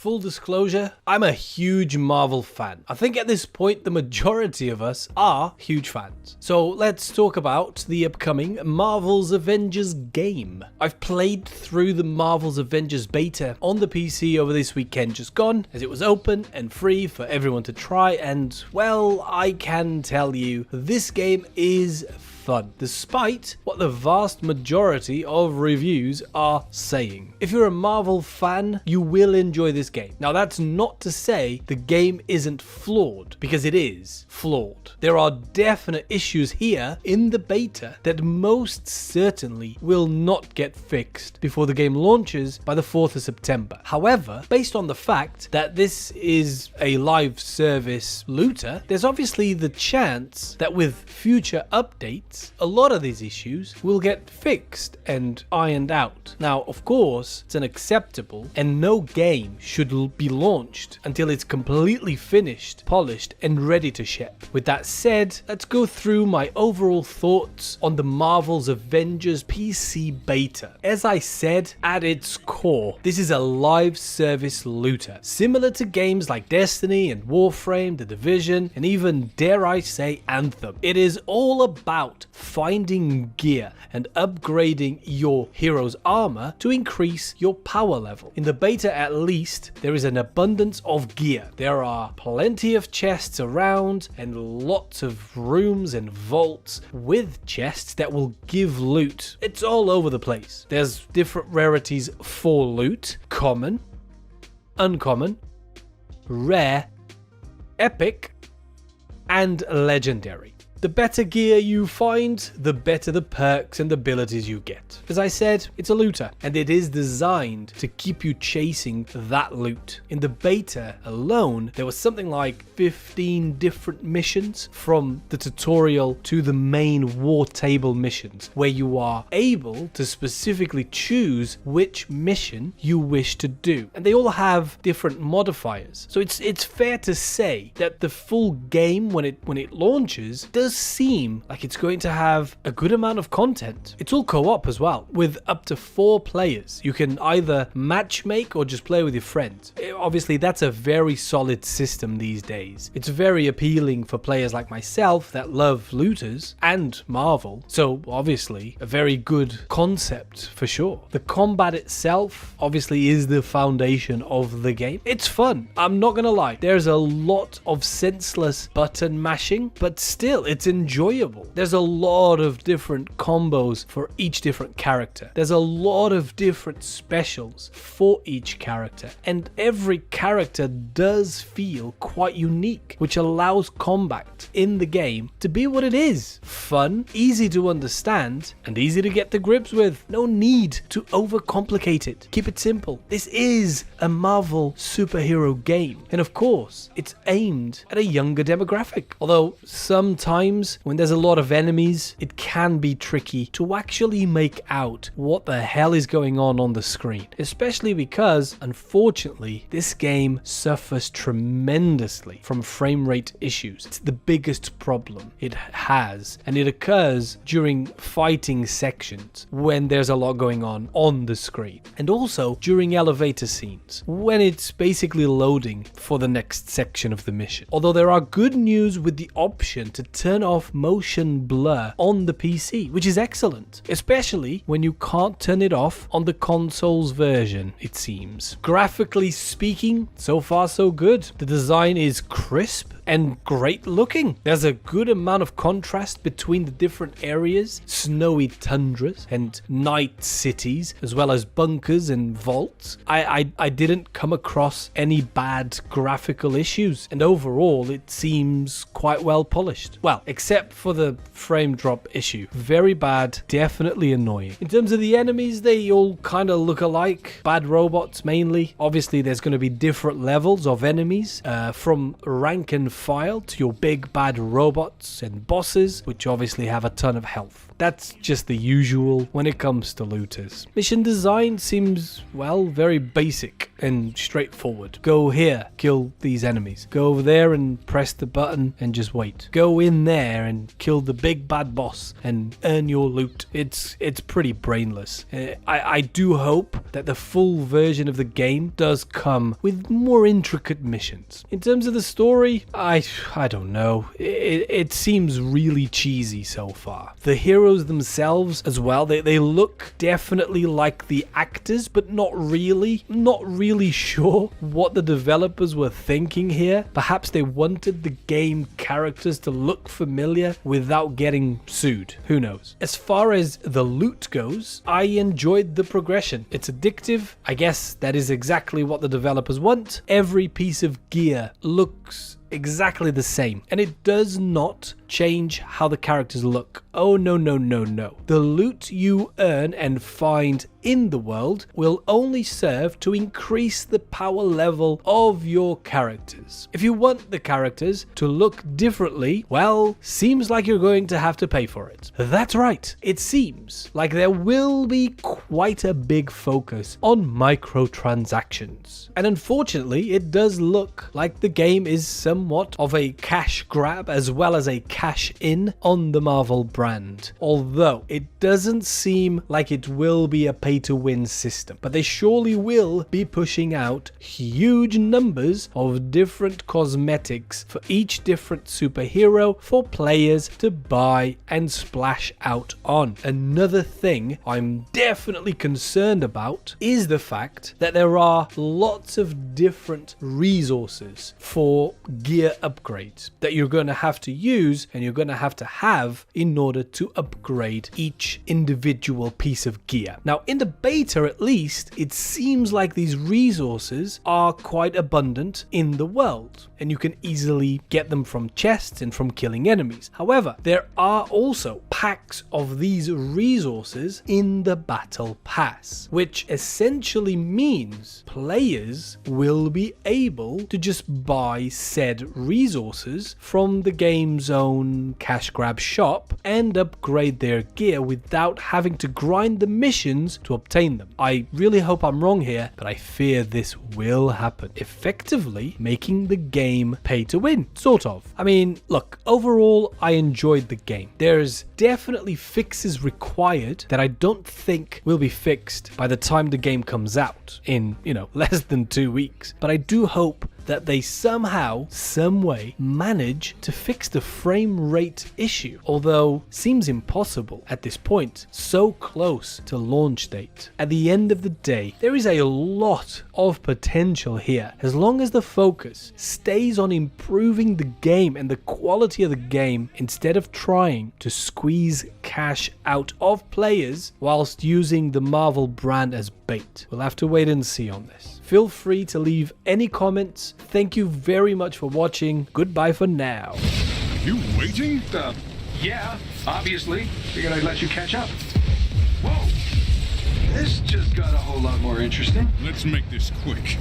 full disclosure, I'm a huge Marvel fan. I think at this point, the majority of us are huge fans. So let's talk about the upcoming Marvel's Avengers game. I've played through the Marvel's Avengers beta on the PC over this weekend just gone, as it was open and free for everyone to try, and well, I can tell you, this game is fun, despite what the vast majority of reviews are saying. If you're a Marvel fan, you will enjoy this game. Now, that's not to say the game isn't flawed, because it is flawed. There are definite issues here in the beta that most certainly will not get fixed before the game launches by the 4th of September. However, based on the fact that this is a live service looter, there's obviously the chance that with future updates, a lot of these issues will get fixed and ironed out. Now, of course, it's unacceptable, and no game should be launched until it's completely finished, polished, and ready to ship. With that said, let's go through my overall thoughts on the Marvel's Avengers PC beta. As I said, at its core, this is a live service looter, similar to games like Destiny and Warframe, The Division, and even, dare I say, Anthem. It is all about finding gear and upgrading your hero's armor to increase your power level. In the beta, at least, there is an abundance of gear. There are plenty of chests around and lots of rooms and vaults with chests that will give loot. It's all over the place. There's different rarities for loot: common, uncommon, rare, epic, and legendary. The better gear you find, the better the perks and abilities you get. As I said, it's a looter, and it is designed to keep you chasing that loot. In the beta alone, there was something like 15 different missions, from the tutorial to the main war table missions, where you are able to specifically choose which mission you wish to do. And they all have different modifiers. So it's fair to say that the full game, when it launches, does seem like it's going to have a good amount of content. It's all co-op as well, with up to 4 players. You can either matchmake or just play with your friends. Obviously, that's a very solid system these days. It's very appealing for players like myself that love looters and Marvel, so obviously a very good concept for sure. The combat itself obviously is the foundation of the game. It's fun, I'm not gonna lie. There's a lot of senseless button mashing, but still, it's enjoyable. There's a lot of different combos for each different character. There's a lot of different specials for each character, and every character does feel quite unique, which allows combat in the game to be what it is: fun, easy to understand, and easy to get to grips with. No need to overcomplicate it. Keep it simple. This is a Marvel superhero game, and of course, it's aimed at a younger demographic. Although sometimes when there's a lot of enemies, it can be tricky to actually make out what the hell is going on the screen, especially because, unfortunately, this game suffers tremendously from frame rate issues. It's the biggest problem it has, and it occurs during fighting sections when there's a lot going on the screen, and also during elevator scenes when it's basically loading for the next section of the mission. Although there are good news with the option to turn off motion blur on the PC, which is excellent, especially when you can't turn it off on the console's version, it seems. Graphically speaking, so far so good. The design is crisp and great looking. There's a good amount of contrast between the different areas, snowy tundras and night cities, as well as bunkers and vaults. I didn't come across any bad graphical issues, and overall it seems quite well polished. Well, except for the frame drop issue. Very bad, definitely annoying. In terms of the enemies, they all kind of look alike. Bad robots mainly. Obviously there's going to be different levels of enemies, from rank and file to your big bad robots and bosses, which obviously have a ton of health. that's just the usual when it comes to looters. Mission design seems, well, very basic and straightforward. Go here, kill these enemies. Go over there and press the button and just wait. Go in there and kill the big bad boss and earn your loot. It's pretty brainless. I do hope that the full version of the game does come with more intricate missions. In terms of the story, I don't know. It seems really cheesy so far. The heroes themselves as well, they look definitely like the actors, but not really. Not really sure what the developers were thinking here. Perhaps they wanted the game characters to look familiar without getting sued. Who knows? As far as the loot goes, I enjoyed the progression. It's addictive. I guess that is exactly what the developers want. Every piece of gear looks exactly the same, and it does not change how the characters look. Oh no. The loot you earn and find in the world will only serve to increase the power level of your characters. If you want the characters to look differently, well, seems like you're going to have to pay for it. That's right, it seems like there will be quite a big focus on microtransactions. And unfortunately, it does look like the game is somewhat of a cash grab as well as a cash in on the Marvel brand. Although it doesn't seem like it will be a pay to win system, but they surely will be pushing out huge numbers of different cosmetics for each different superhero for players to buy and splash out on. Another thing I'm definitely concerned about is the fact that there are lots of different resources for gear upgrades that you're going to have to use and you're going to have in order to upgrade each individual piece of gear. Now, in the beta at least, it seems like these resources are quite abundant in the world and you can easily get them from chests and from killing enemies. However, there are also packs of these resources in the battle pass, which essentially means players will be able to just buy said resources from the game's own cash grab shop and upgrade their gear without having to grind the missions to obtain them. I really hope I'm wrong here, but I fear this will happen, effectively making the game pay to win, sort of. I mean, look, overall, I enjoyed the game. There's definitely fixes required that I don't think will be fixed by the time the game comes out in, less than 2 weeks. But I do hope that they somehow, some way, manage to fix the frame rate issue, although seems impossible at this point, so close to launch date. At the end of the day, there is a lot of potential here, as long as the focus stays on improving the game and the quality of the game instead of trying to squeeze cash out of players whilst using the Marvel brand as bait. We'll have to wait and see on this. Feel free to leave any comments. Thank you very much for watching. Goodbye for now. You waiting? Yeah, obviously. Figured I'd let you catch up. Whoa! This just got a whole lot more interesting. Let's make this quick.